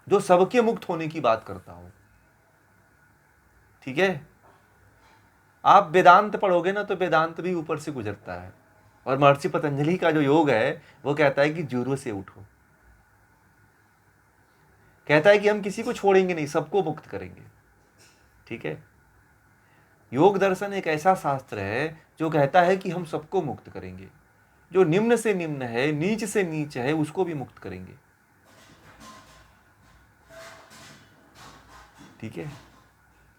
जो सबके मुक्त होने की बात करता हो। ठीक है, आप वेदांत पढ़ोगे ना तो वेदांत भी ऊपर से गुजरता है। और महर्षि पतंजलि का जो योग है वो कहता है कि जुर्म से उठो, कहता है कि हम किसी को छोड़ेंगे नहीं, सबको मुक्त करेंगे। ठीक है, योग दर्शन एक ऐसा शास्त्र है जो कहता है कि हम सबको मुक्त करेंगे, जो निम्न से निम्न है, नीच से नीच है, उसको भी मुक्त करेंगे। ठीक है,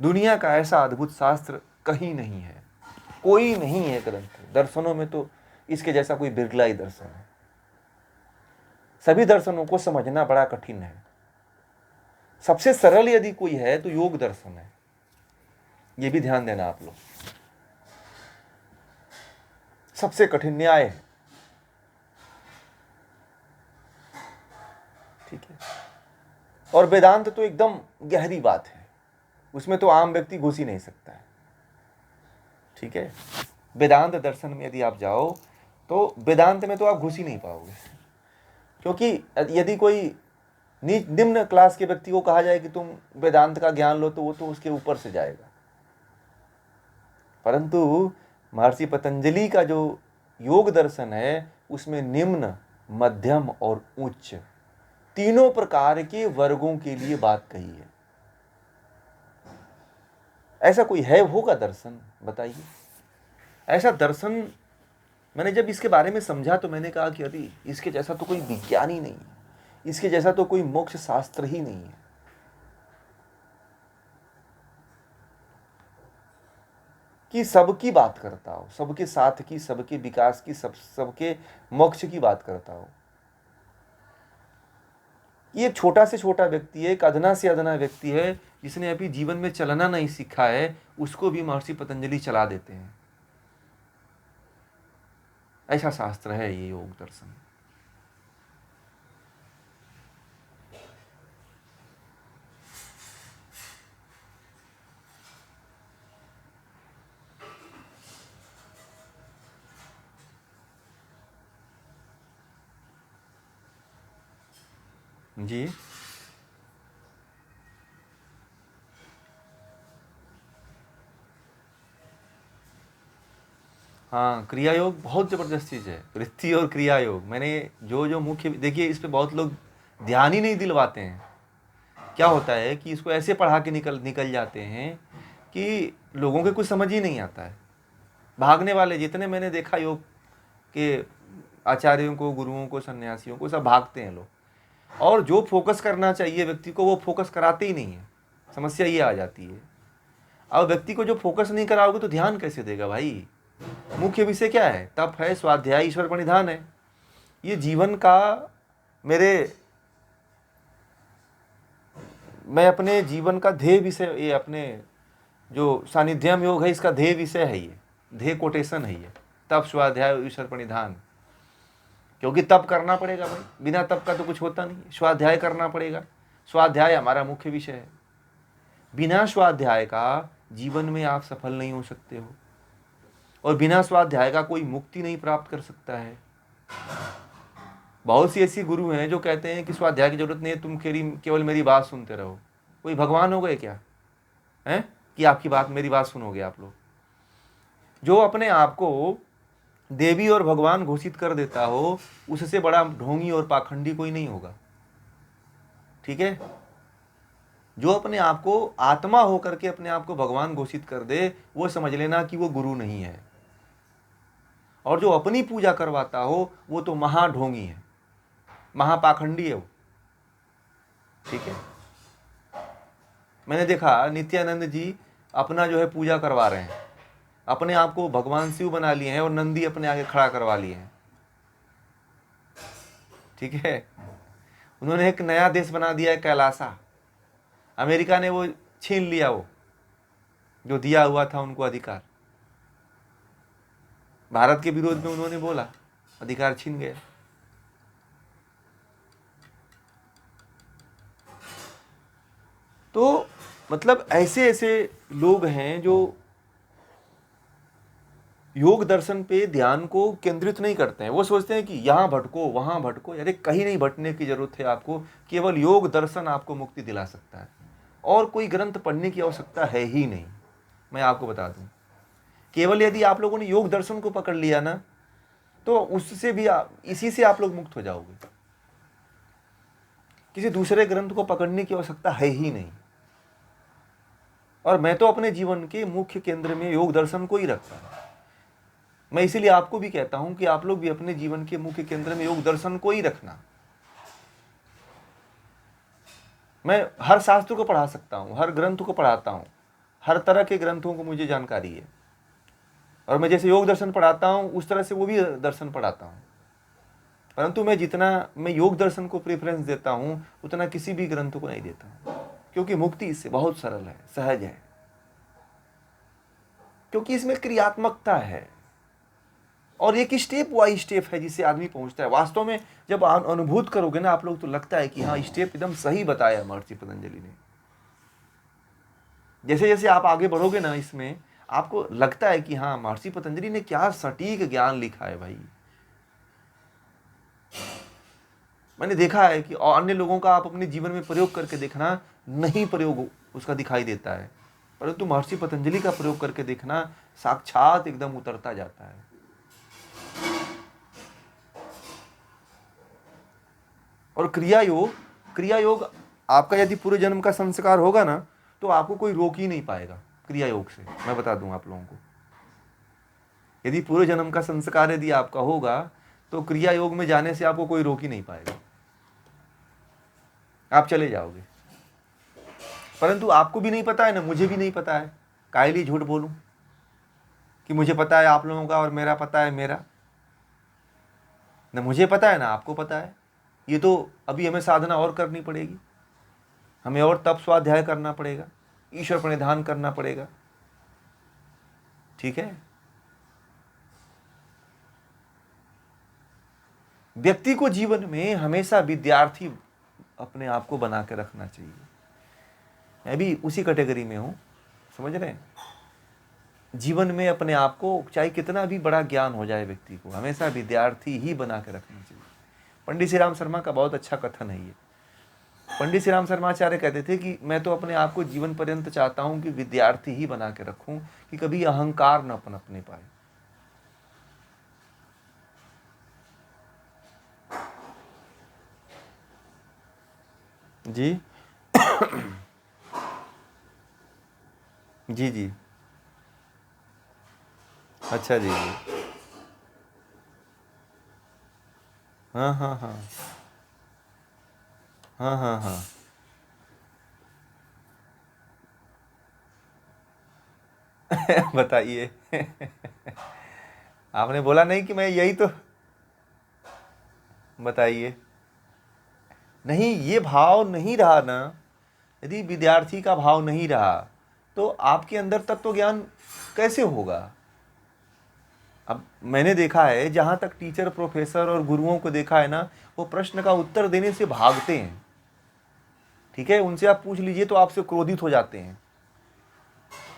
दुनिया का ऐसा अद्भुत शास्त्र कहीं नहीं है, कोई नहीं है ग्रंथ। दर्शनों में तो इसके जैसा कोई बिरला ही दर्शन है। सभी दर्शनों को समझना बड़ा कठिन है। सबसे सरल यदि कोई है तो योग दर्शन है, ये भी ध्यान देना आप लोग। सबसे कठिन न्याय है। ठीक है, और वेदांत तो एकदम गहरी बात है, उसमें तो आम व्यक्ति घुस ही नहीं सकता है। ठीक है, वेदांत दर्शन में यदि आप जाओ तो वेदांत में तो आप घुस ही नहीं पाओगे, क्योंकि यदि कोई निम्न क्लास के व्यक्ति को कहा जाए कि तुम वेदांत का ज्ञान लो तो वो तो उसके ऊपर से जाएगा। परंतु महर्षि पतंजलि का जो योग दर्शन है उसमें निम्न, मध्यम और उच्च तीनों प्रकार के वर्गों के लिए बात कही है। ऐसा कोई है होगा दर्शन, बताइए। ऐसा दर्शन मैंने जब इसके बारे में समझा तो मैंने कहा कि अरे इसके जैसा तो कोई विज्ञान ही नहीं है, इसके जैसा तो कोई मोक्ष शास्त्र ही नहीं है। कि सबकी बात करता हो, सबके साथ की, सबके विकास की, सबके मोक्ष की बात करता हो। ये छोटा से छोटा व्यक्ति है, एक अदना से अदना व्यक्ति है जिसने अभी जीवन में चलना नहीं सीखा है, उसको भी महर्षि पतंजलि चला देते हैं। ऐसा शास्त्र है ये योग दर्शन। जी हाँ, क्रिया योग बहुत ज़बरदस्त चीज़ है। वृत्ति और क्रिया योग, मैंने जो जो मुख्य देखिए, इस पे बहुत लोग ध्यान ही नहीं दिलवाते हैं। क्या होता है कि इसको ऐसे पढ़ा के निकल निकल जाते हैं कि लोगों के कुछ समझ ही नहीं आता है। भागने वाले जितने मैंने देखा योग के आचार्यों को, गुरुओं को, सन्यासियों को, सब भागते हैं लोग। और जो फोकस करना चाहिए व्यक्ति को वो फोकस कराते ही नहीं है। समस्या ये आ जाती है। अब व्यक्ति को जो फोकस नहीं कराओगे तो ध्यान कैसे देगा भाई। मुख्य विषय क्या है? तप है, स्वाध्याय, ईश्वर प्रणिधान है। ये जीवन का मैं अपने जीवन का ध्येय विषय, ये अपने जो सानिध्यम योग है इसका ध्येय विषय है, ये ध्येय कोटेशन है ये, तप, स्वाध्याय, ईश्वर प्रणिधान। क्योंकि तप करना पड़ेगा भाई, बिना तप का तो कुछ होता नहीं। स्वाध्याय करना पड़ेगा, स्वाध्याय हमारा मुख्य विषय है। बिना स्वाध्याय का जीवन में आप सफल नहीं हो सकते हो, और बिना स्वाध्याय का कोई मुक्ति नहीं प्राप्त कर सकता है। बहुत सी ऐसी गुरु हैं जो कहते हैं कि स्वाध्याय की जरूरत नहीं है, तुम केवल मेरी बात सुनते रहो। कोई भगवान हो गए क्या हैं कि आपकी बात, मेरी बात सुनोगे आप लोग? जो अपने आप को देवी और भगवान घोषित कर देता हो, उससे बड़ा ढोंगी और पाखंडी कोई नहीं होगा। ठीक है, जो अपने आप को आत्मा होकर के अपने आप को भगवान घोषित कर दे, वो समझ लेना कि वो गुरु नहीं है। और जो अपनी पूजा करवाता हो वो तो महाढोंगी है, महापाखंडी है वो। ठीक है, मैंने देखा नित्यानंद जी अपना जो है पूजा करवा रहे हैं, अपने आप को भगवान शिव बना लिए हैं और नंदी अपने आगे खड़ा करवा लिए हैं। ठीक है, उन्होंने एक नया देश बना दिया है कैलासा। अमेरिका ने वो छीन लिया, वो जो दिया हुआ था उनको अधिकार। भारत के विरोध में उन्होंने बोला, अधिकार छीन गया। तो मतलब ऐसे ऐसे लोग हैं जो योग दर्शन पे ध्यान को केंद्रित नहीं करते हैं। वो सोचते हैं कि यहाँ भटको वहाँ भटको, अरे कहीं नहीं भटकने की जरूरत है आपको। केवल योग दर्शन आपको मुक्ति दिला सकता है, और कोई ग्रंथ पढ़ने की आवश्यकता है ही नहीं। मैं आपको बता दूं, केवल यदि आप लोगों ने योग दर्शन को पकड़ लिया ना, तो उससे भी इसी से आप लोग मुक्त हो जाओगे। किसी दूसरे ग्रंथ को पकड़ने की आवश्यकता है ही नहीं। और मैं तो अपने जीवन के मुख्य केंद्र में योग दर्शन को ही रखता हूं। मैं इसीलिए आपको भी कहता हूं कि आप लोग भी अपने जीवन के मुख्य केंद्र में योग दर्शन को ही रखना। मैं हर शास्त्र को पढ़ा सकता हूं, हर ग्रंथ को पढ़ाता हूं, हर तरह के ग्रंथों को मुझे जानकारी है। और मैं जैसे योग दर्शन पढ़ाता हूं उस तरह से वो भी दर्शन पढ़ाता हूं। परंतु मैं योग दर्शन को प्रेफरेंस देता हूं, उतना किसी भी ग्रंथ को नहीं देता हूं। क्योंकि मुक्ति इससे बहुत सरल है, सहज है। क्योंकि इसमें क्रियात्मकता है, और एक स्टेप वाइज स्टेप है जिससे आदमी पहुंचता है। वास्तव में जब अनुभूत करोगे ना आप लोग, तो लगता है कि हाँ, स्टेप एकदम सही बताया महर्षि पतंजलि ने। जैसे जैसे आप आगे बढ़ोगे ना इसमें, आपको लगता है कि हाँ, महर्षि पतंजलि ने क्या सटीक ज्ञान लिखा है भाई। मैंने देखा है कि अन्य लोगों का आप अपने जीवन में प्रयोग करके देखना, नहीं प्रयोग उसका दिखाई देता है, परंतु महर्षि पतंजलि का प्रयोग करके देखना, साक्षात एकदम उतरता जाता है। और क्रिया योग आपका यदि पूरे जन्म का संस्कार होगा ना, तो आपको कोई रोक ही नहीं पाएगा क्रिया योग से। मैं बता दूं आप लोगों को, यदि पूरे जन्म का संस्कार यदि आपका होगा, तो क्रिया योग में जाने से आपको कोई रोक ही नहीं पाएगा, आप चले जाओगे। परंतु आपको भी नहीं पता है ना, मुझे भी नहीं पता है, काहे लिए झूठ बोलूं कि मुझे पता है आप लोगों का और मेरा पता है मेरा। ना मुझे पता है ना आपको पता है। ये तो अभी हमें साधना और करनी पड़ेगी, हमें और तप स्वाध्याय करना पड़ेगा, ईश्वर प्रणिधान करना पड़ेगा। ठीक है। व्यक्ति को जीवन में हमेशा विद्यार्थी अपने आप को बना के रखना चाहिए। मैं भी उसी कैटेगरी में हूं, समझ रहे हैं। जीवन में अपने आप को, चाहे कितना भी बड़ा ज्ञान हो जाए, व्यक्ति को हमेशा विद्यार्थी ही बना के रखना चाहिए। पंडित श्री राम शर्मा का बहुत अच्छा कथन है ये। पंडित श्री राम शर्माचार्य कहते थे कि मैं तो अपने आप को जीवन पर्यंत चाहता हूं कि विद्यार्थी ही बना के रखूं, कि कभी अहंकार न पनपने पाए। जी जी जी, अच्छा जी जी, हाँ हाँ हाँ हाँ हाँ हाँ। बताइए। आपने बोला नहीं कि मैं यही तो, बताइए। नहीं, ये भाव नहीं रहा ना, यदि विद्यार्थी का भाव नहीं रहा, तो आपके अंदर तत्व ज्ञान कैसे होगा। अब मैंने देखा है, जहां तक टीचर प्रोफेसर और गुरुओं को देखा है ना, वो प्रश्न का उत्तर देने से भागते हैं। ठीक है, उनसे आप पूछ लीजिए तो आपसे क्रोधित हो जाते हैं।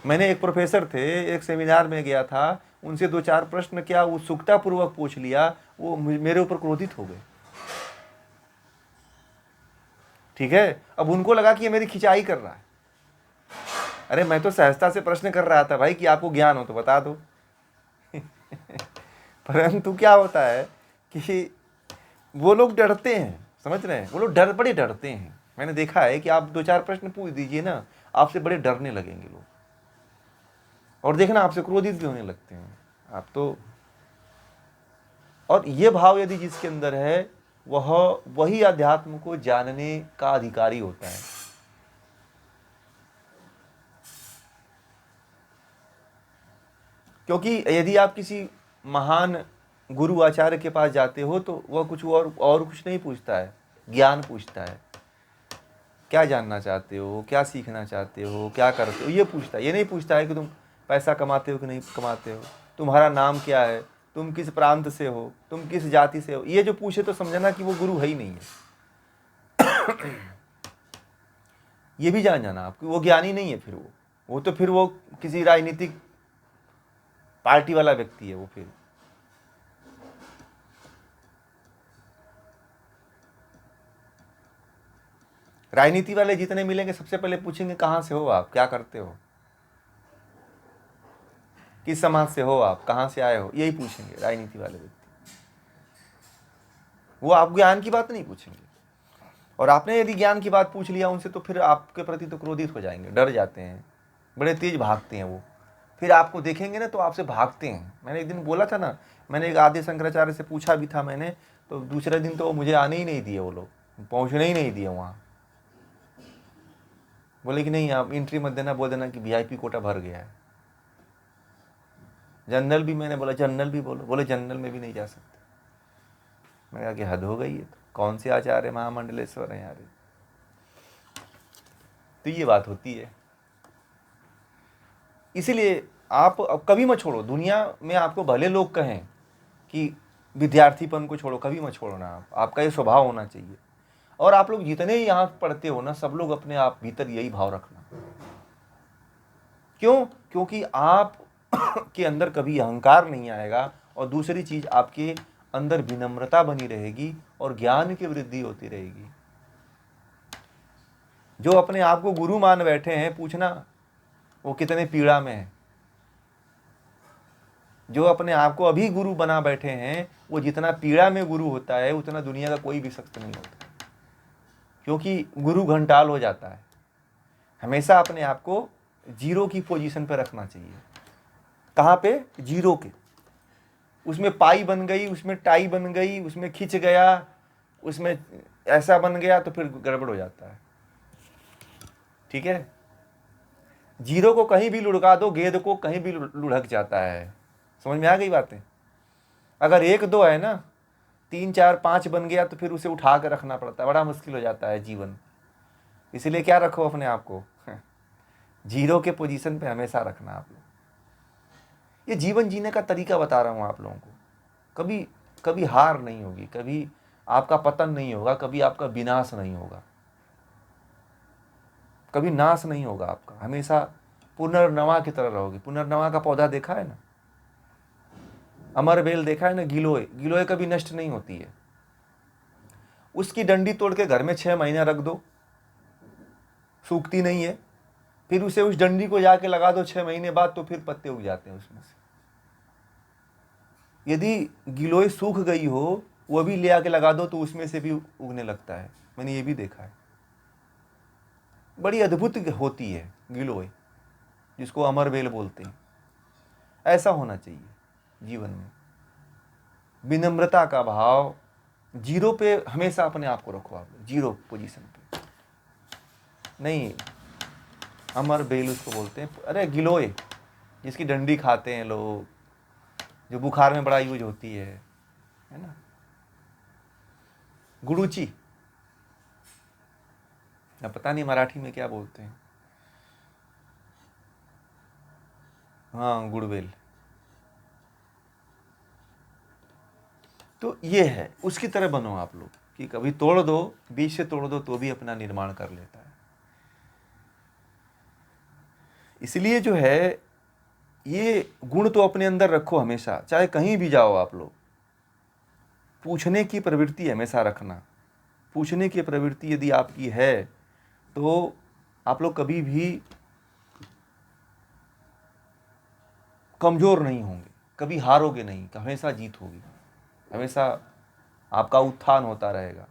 मैंने एक प्रोफेसर थे, एक सेमिनार में गया था, उनसे 2-4 प्रश्न क्या उत्सुकता पूर्वक पूछ लिया, वो मेरे ऊपर क्रोधित हो गए। ठीक है, अब उनको लगा कि ये मेरी खिंचाई कर रहा है। अरे मैं तो सहजता से प्रश्न कर रहा था भाई कि आपको ज्ञान हो तो बता दो। परंतु क्या होता है कि वो लोग डरते हैं, समझ रहे हैं, वो लोग बड़े डरते हैं। मैंने देखा है कि आप 2-4 प्रश्न पूछ दीजिए ना, आपसे बड़े डरने लगेंगे लोग, और देखना आपसे क्रोधित भी होने लगते हैं आप तो। और ये भाव यदि जिसके अंदर है, वही अध्यात्म को जानने का अधिकारी होता है। क्योंकि यदि आप किसी महान गुरु आचार्य के पास जाते हो, तो वह कुछ और कुछ नहीं पूछता है, ज्ञान पूछता है। क्या जानना चाहते हो, क्या सीखना चाहते हो, क्या करते हो, ये पूछता है। ये नहीं पूछता है कि तुम पैसा कमाते हो कि नहीं कमाते हो, तुम्हारा नाम क्या है, तुम किस प्रांत से हो, तुम किस जाति से हो। ये जो पूछे तो समझना कि वो गुरु है ही नहीं है। ये भी जान जाना आपकी, वो ज्ञानी नहीं है। फिर वो तो फिर वो किसी राजनीतिक पार्टी वाला व्यक्ति है वो। फिर राजनीति वाले जितने मिलेंगे सबसे पहले पूछेंगे कहाँ से हो आप, क्या करते हो, किस समाज से हो आप, कहाँ से आए हो, यही पूछेंगे राजनीति वाले व्यक्ति। वो आप ज्ञान की बात नहीं पूछेंगे। और आपने यदि ज्ञान की बात पूछ लिया उनसे तो फिर आपके प्रति तो क्रोधित हो जाएंगे, डर जाते हैं, बड़े तेज भागते हैं वो। फिर आपको देखेंगे ना तो आपसे भागते हैं। मैंने एक दिन बोला था ना, मैंने एक आदि शंकराचार्य से पूछा भी था मैंने, तो दूसरे दिन तो मुझे आने ही नहीं दिए वो लोग, पहुँचने ही नहीं दिए वहाँ। बोले कि नहीं आप एंट्री मत देना, बोल देना कि वीआईपी कोटा भर गया है। जनरल भी, मैंने बोला जनरल भी बोलो, बोले जनरल में भी नहीं जा सकते। मैं कहा कि हद हो गई है, तो कौन से आचार्य महामंडलेश्वर हैं यार। तो ये बात होती है। इसीलिए आप अब कभी मत छोड़ो, दुनिया में आपको भले लोग कहें कि विद्यार्थीपन को छोड़ो, कभी मत छोड़ो ना, आपका ये स्वभाव होना चाहिए। और आप लोग जितने ही यहाँ पढ़ते हो ना, सब लोग अपने आप भीतर यही भाव रखना। क्यों? क्योंकि आप के अंदर कभी अहंकार नहीं आएगा, और दूसरी चीज आपके अंदर विनम्रता बनी रहेगी और ज्ञान की वृद्धि होती रहेगी। जो अपने आप को गुरु मान बैठे हैं, पूछना वो कितने पीड़ा में है। जो अपने आप को अभी गुरु बना बैठे हैं, वो जितना पीड़ा में गुरु होता है उतना दुनिया का कोई भी शख्स नहीं होता, क्योंकि गुरु घंटाल हो जाता है। हमेशा अपने आप को जीरो की पोजीशन पर रखना चाहिए। कहाँ पे? जीरो के। उसमें पाई बन गई, उसमें टाई बन गई, उसमें खिंच गया, उसमें ऐसा बन गया तो फिर गड़बड़ हो जाता है। ठीक है? जीरो को कहीं भी लुढ़का दो, गेंद को कहीं भी लुढ़क जाता है। समझ में आ गई बातें? अगर 1 2 है ना, 3 4 5 बन गया तो फिर उसे उठा कर रखना पड़ता है, बड़ा मुश्किल हो जाता है जीवन। इसीलिए क्या रखो अपने आप को जीरो के पोजीशन पे हमेशा रखना आप लोग। ये जीवन जीने का तरीका बता रहा हूँ आप लोगों को। कभी कभी हार नहीं होगी, कभी आपका पतन नहीं होगा, कभी आपका विनाश नहीं होगा, कभी नाश नहीं होगा आपका। हमेशा पुनर्नवा की तरह रहोगे। पुनर्नवा का पौधा देखा है ना, अमर बेल देखा है ना, गिलोय। गिलोय कभी नष्ट नहीं होती है। उसकी डंडी तोड़ के घर में 6 महीना रख दो, सूखती नहीं है। फिर उसे उस डंडी को जाके लगा दो 6 महीने बाद, तो फिर पत्ते उग जाते हैं उसमें से। यदि गिलोय सूख गई हो, वो भी ले आके लगा दो तो उसमें से भी उगने लगता है। मैंने ये भी देखा है। बड़ी अद्भुत होती है गिलोय, जिसको अमरबेल बोलते हैं। ऐसा होना चाहिए जीवन में, विनम्रता का भाव। जीरो पे हमेशा अपने आप को रखो, आप जीरो पोजीशन पे नहीं। अमरबेल उसको बोलते हैं, अरे गिलोय, जिसकी डंडी खाते हैं लोग, जो बुखार में बड़ा यूज होती है ना। गुड़ूची, अब पता नहीं मराठी में क्या बोलते हैं। हाँ, गुड़बेल। तो ये है, उसकी तरह बनो आप लोग कि कभी तोड़ दो, बीच से तोड़ दो तो भी अपना निर्माण कर लेता है। इसलिए जो है, ये गुण तो अपने अंदर रखो हमेशा, चाहे कहीं भी जाओ आप लोग। पूछने की प्रवृत्ति हमेशा रखना। पूछने की प्रवृत्ति यदि आपकी है तो आप लोग कभी भी कमजोर नहीं होंगे, कभी हारोगे नहीं, हमेशा जीत होगी, हमेशा आपका उत्थान होता रहेगा।